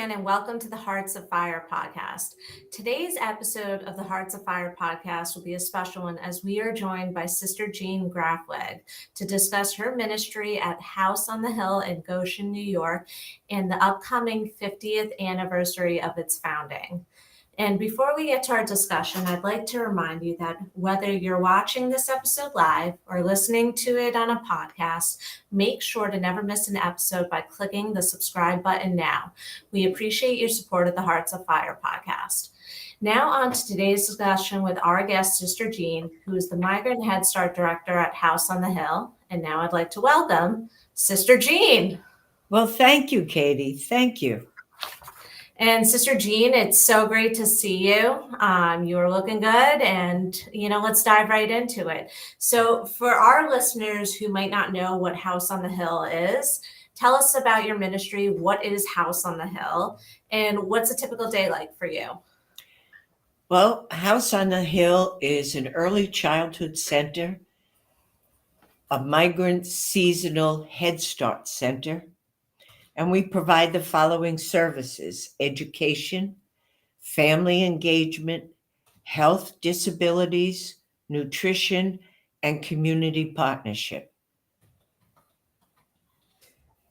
again, and welcome to the Hearts Afire Podcast. Today's episode of the Hearts Afire Podcast will be a special one as we are joined by Sister Jean Graffweg to discuss her ministry at House on the Hill in Goshen, New York, and the upcoming 50th anniversary of its founding. And before we get to our discussion, I'd like to remind you that whether you're watching this episode live or listening to it on a podcast, make sure to never miss an episode by clicking the subscribe button now. We appreciate your support of the Hearts Afire Podcast. Now on to today's discussion with our guest, Sister Jean, who is the Migrant Head Start Director at House on the Hill. And now I'd like to welcome Sister Jean. Well, thank you, Katie. Thank you. And Sister Jean, it's so great to see you. You are looking good, and let's dive right into it. So for our listeners who might not know what House on the Hill is, tell us about your ministry. What is House on the Hill, and what's a typical day like for you? Well, House on the Hill is an early childhood center, a migrant seasonal Head Start center. And we provide the following services: education, family engagement, health, disabilities, nutrition, and community partnership.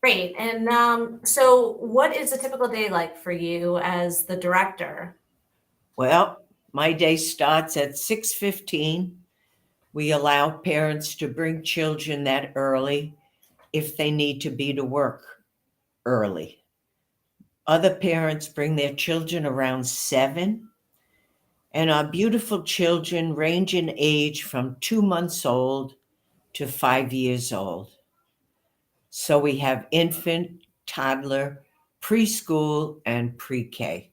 Great. And so what is a typical day like for you as the director? Well, my day starts at 6:15. We allow parents to bring children that early if they need to be to work early. Other parents bring their children around 7, and our beautiful children range in age from 2 months old to 5 years old. So we have infant, toddler, preschool, and pre-K.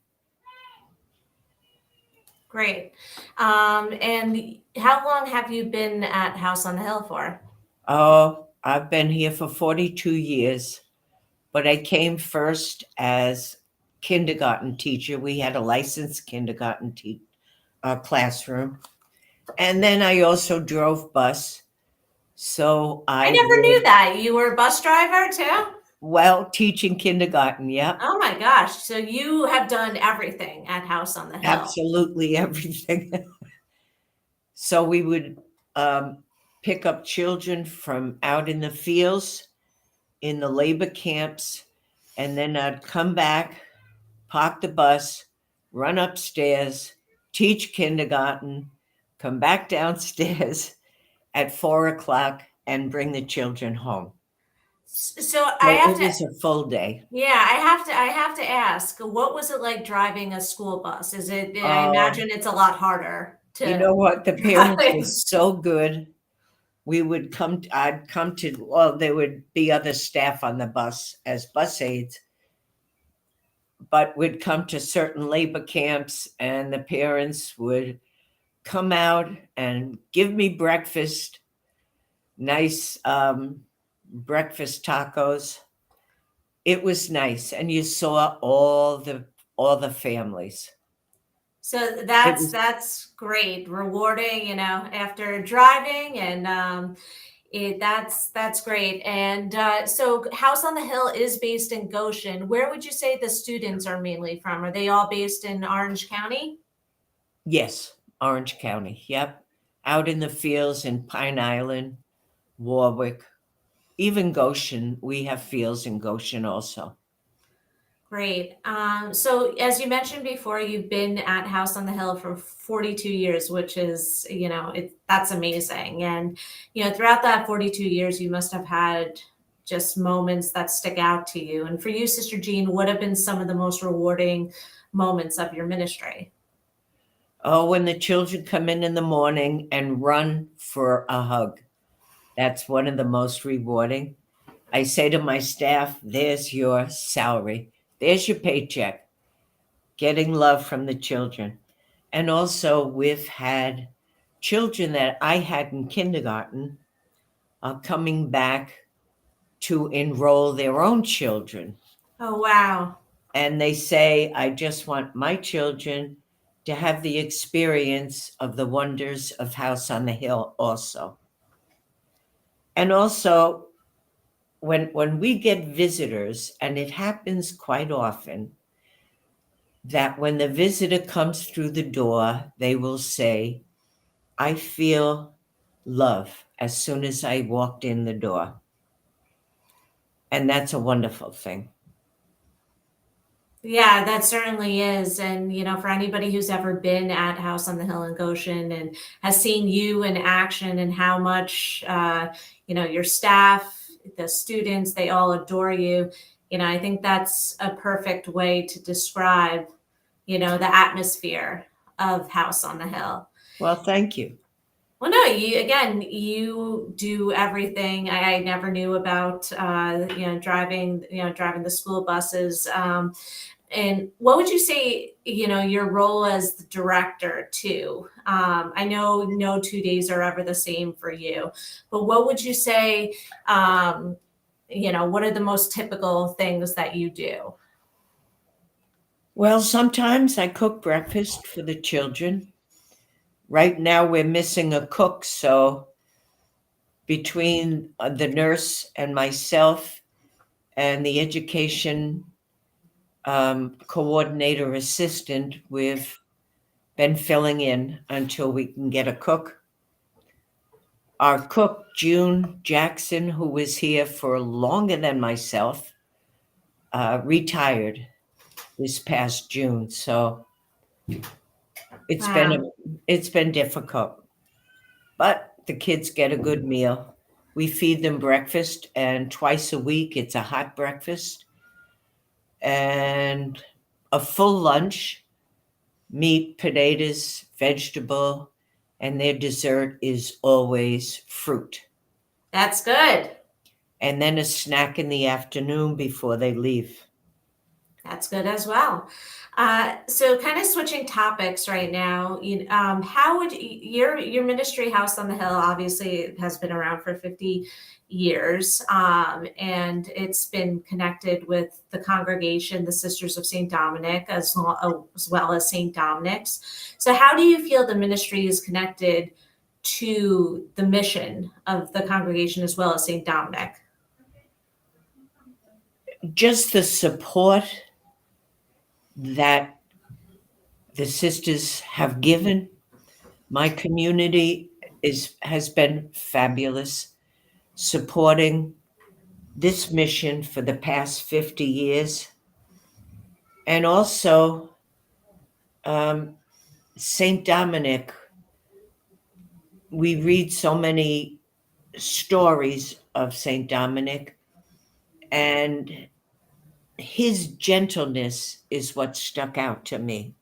Great. And how long have you been at House on the Hill for? Oh, I've been here for 42 years. But I came first as kindergarten teacher. We had a licensed kindergarten classroom. And then I also drove bus. So I never knew that. You were a bus driver too? Well, teaching kindergarten, yeah. Oh my gosh. So you have done everything at House on the Hill. Absolutely everything. So we would pick up children from out in the fields, in the labor camps, and then I'd come back, park the bus, run upstairs, teach kindergarten, come back downstairs at 4:00 and bring the children home. So it was a full day. Yeah, I have to ask, what was it like driving a school bus? I imagine it's a lot harder to. You know what? The parents were so good. I'd come to, well, there would be other staff on the bus as bus aides, but we'd come to certain labor camps and the parents would come out and give me breakfast, nice breakfast tacos. It was nice. And you saw all the families. So that's great, rewarding, after driving, and that's great. And so House on the Hill is based in Goshen. Where would you say the students are mainly from? Are they all based in Orange County? Yes, Orange County. Yep. Out in the fields in Pine Island, Warwick, even Goshen. We have fields in Goshen also. Great. So as you mentioned before, you've been at House on the Hill for 42 years, which is, that's amazing. And, throughout that 42 years, you must have had just moments that stick out to you. And for you, Sister Jean, what have been some of the most rewarding moments of your ministry? Oh, when the children come in the morning and run for a hug. That's one of the most rewarding. I say to my staff, there's your salary. There's your paycheck. Getting love from the children. And also we've had children that I had in kindergarten coming back to enroll their own children. Oh, wow. And they say, I just want my children to have the experience of the wonders of House on the Hill also. And also, when we get visitors, and it happens quite often, that when the visitor comes through the door, they will say, I feel love as soon as I walked in the door. And that's a wonderful thing. Yeah, that certainly is. And, for anybody who's ever been at House on the Hill in Goshen and has seen you in action and how much, your staff, the students, they all adore you. I think that's a perfect way to describe, the atmosphere of House on the Hill. Well, thank you. Well, no, you do everything. I never knew about, driving the school buses. And what would you say, your role as the director too? I know no 2 days are ever the same for you, but what would you say, what are the most typical things that you do? Well, sometimes I cook breakfast for the children. Right now, we're missing a cook, so between the nurse and myself and the education coordinator assistant, we've been filling in until we can get a cook. Our cook, June Jackson, who was here for longer than myself, retired this past June. So it's Wow. been difficult, but the kids get a good meal. We feed them breakfast, and twice a week it's a hot breakfast and a full lunch, meat, potatoes, vegetable, and their dessert is always fruit. That's good. And then a snack in the afternoon before they leave. That's good as well. So kind of switching topics right now, how would your ministry House on the Hill obviously has been around for 50 years, and it's been connected with the congregation, the Sisters of St. Dominic, as well as St. Dominic's. So how do you feel the ministry is connected to the mission of the congregation as well as St. Dominic? Just the support that the sisters have given my community has been fabulous, supporting this mission for the past 50 years. And also St. Dominic, we read so many stories of St. Dominic, and his gentleness is what stuck out to me.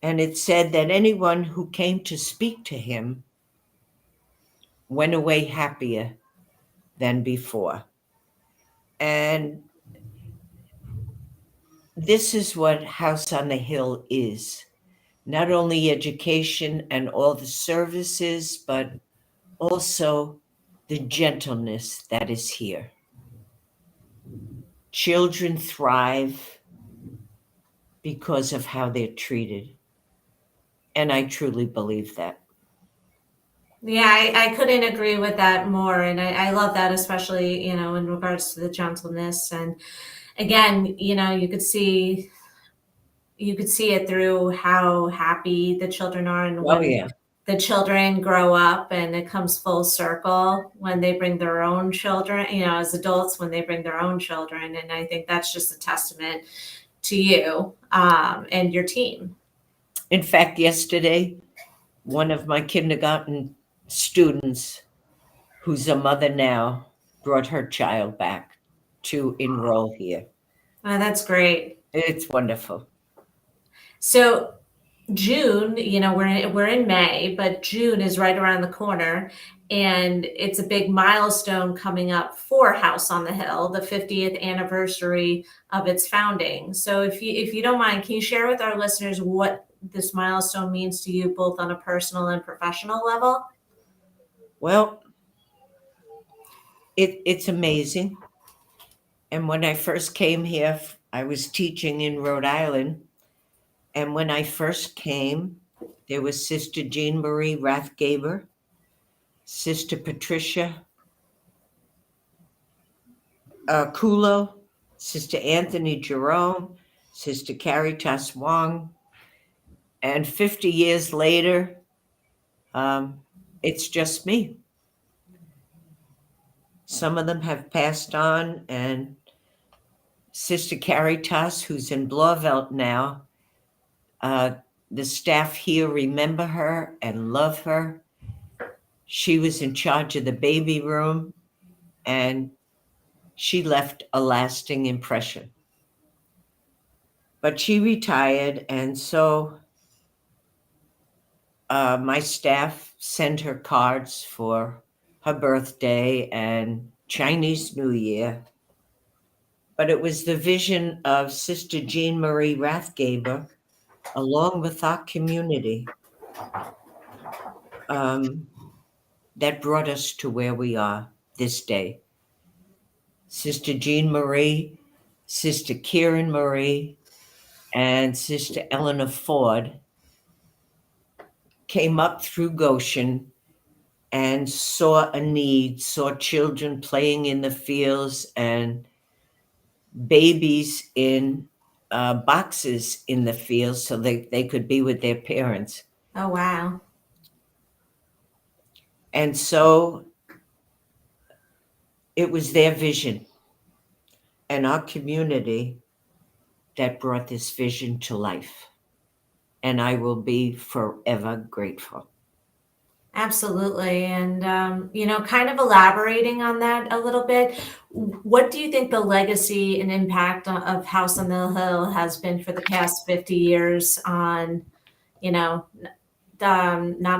And it said that anyone who came to speak to him went away happier than before. And this is what House on the Hill is. Not only education and all the services, but also the gentleness that is here. Children thrive because of how they're treated. And I truly believe that. Yeah, I couldn't agree with that more. And I love that, especially, in regards to the gentleness. And again, you could see it through how happy the children are and Oh, when yeah. the children grow up and it comes full circle when they bring their own children, as adults, when they bring their own children. And I think that's just a testament to you, and your team. In fact, yesterday, one of my kindergarten students, who's a mother now, brought her child back to enroll here. Oh, that's great. It's wonderful. So June, we're in May, but June is right around the corner, and it's a big milestone coming up for House on the Hill, the 50th anniversary of its founding. So if you don't mind, can you share with our listeners what this milestone means to you, both on a personal and professional level? Well, it's amazing. And when I first came here, I was teaching in Rhode Island. And when I first came, there was Sister Jean Marie Rathgaber, Sister Patricia Kulo, Sister Anthony Jerome, Sister Caritas Wong, and 50 years later, it's just me. Some of them have passed on, and Sister Caritas, who's in Blauvelt now, the staff here remember her and love her. She was in charge of the baby room, and she left a lasting impression. But she retired, and so my staff sent her cards for her birthday and Chinese New Year. But it was the vision of Sister Jean Marie Rathgaber, along with our community, that brought us to where we are this day. Sister Jean Marie, Sister Kieran Marie, and Sister Eleanor Ford came up through Goshen and saw a need, saw children playing in the fields and babies in boxes in the fields so they could be with their parents. Oh, wow. And so it was their vision and our community that brought this vision to life. And I will be forever grateful. Absolutely. And, kind of elaborating on that a little bit, what do you think the legacy and impact of House on the Hill has been for the past 50 years on, not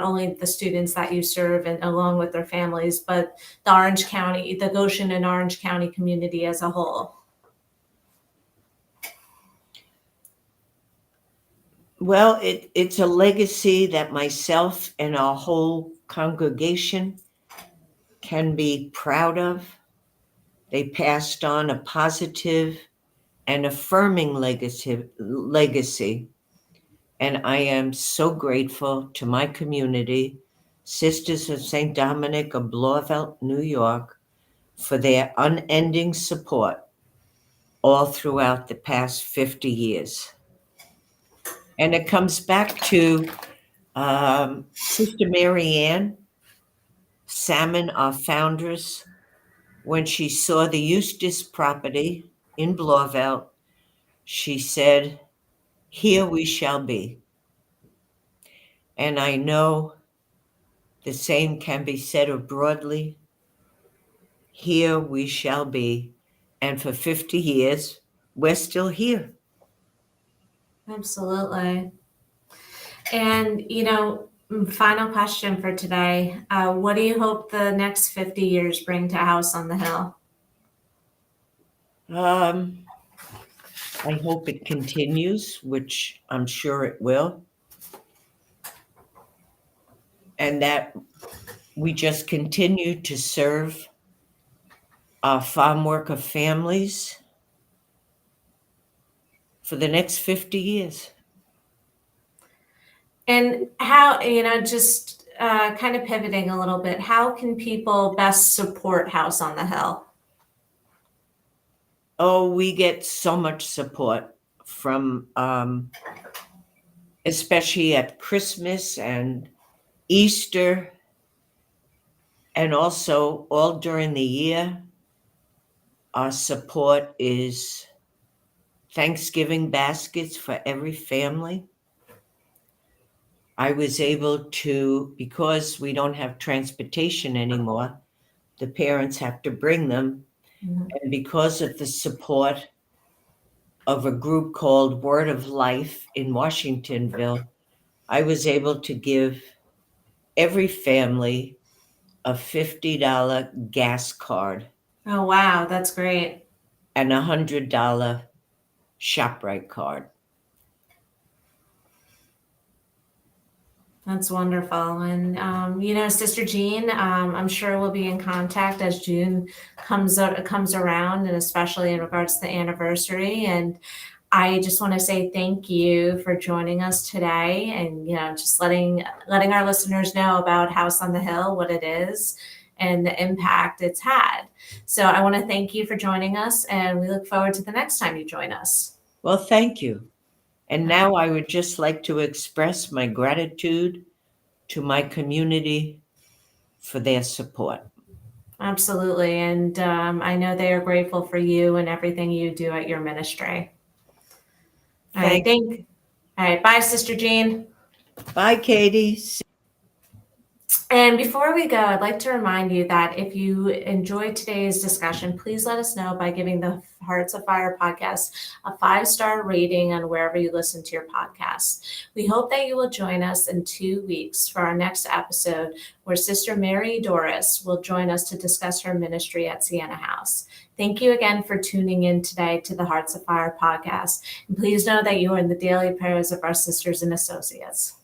only the students that you serve and along with their families, but the Goshen and Orange County community as a whole? Well, it's a legacy that myself and our whole congregation can be proud of. They passed on a positive and affirming legacy. And I am so grateful to my community, Sisters of St. Dominic of Blauvelt, New York, for their unending support all throughout the past 50 years. And it comes back to Sister Mary Ann Salmon, our founders, when she saw the Eustis property in Blauvelt, she said, "Here we shall be." And I know the same can be said of Broadly. Here we shall be. And for 50 years, we're still here. Absolutely. And, final question for today. What do you hope the next 50 years bring to House on the Hill? I hope it continues, which I'm sure it will. And that we just continue to serve our farm worker families for the next 50 years. And how, just kind of pivoting a little bit, how can people best support House on the Hill? Oh, we get so much support from, especially at Christmas and Easter, and also all during the year. Our support is Thanksgiving baskets for every family. I was able to, because we don't have transportation anymore, the parents have to bring them. Mm-hmm. And because of the support of a group called Word of Life in Washingtonville, I was able to give every family a $50 gas card. Oh, wow. That's great. And a $100 ShopRite card. That's wonderful. And, Sister Jean, I'm sure we'll be in contact as June comes around, and especially in regards to the anniversary. And I just want to say thank you for joining us today, and, just letting our listeners know about House on the Hill, what it is, and the impact it's had. So I want to thank you for joining us, and we look forward to the next time you join us. Well, thank you. And now I would just like to express my gratitude to my community for their support. Absolutely. And I know they are grateful for you and everything you do at your ministry. All right. All right. Bye, Sister Jean. Bye, Katie. And before we go, I'd like to remind you that if you enjoyed today's discussion, please let us know by giving the Hearts Afire podcast a 5-star rating on wherever you listen to your podcasts. We hope that you will join us in 2 weeks for our next episode, where Sister Mary Doris will join us to discuss her ministry at Sienna House. Thank you again for tuning in today to the Hearts Afire podcast. And please know that you are in the daily prayers of our sisters and associates.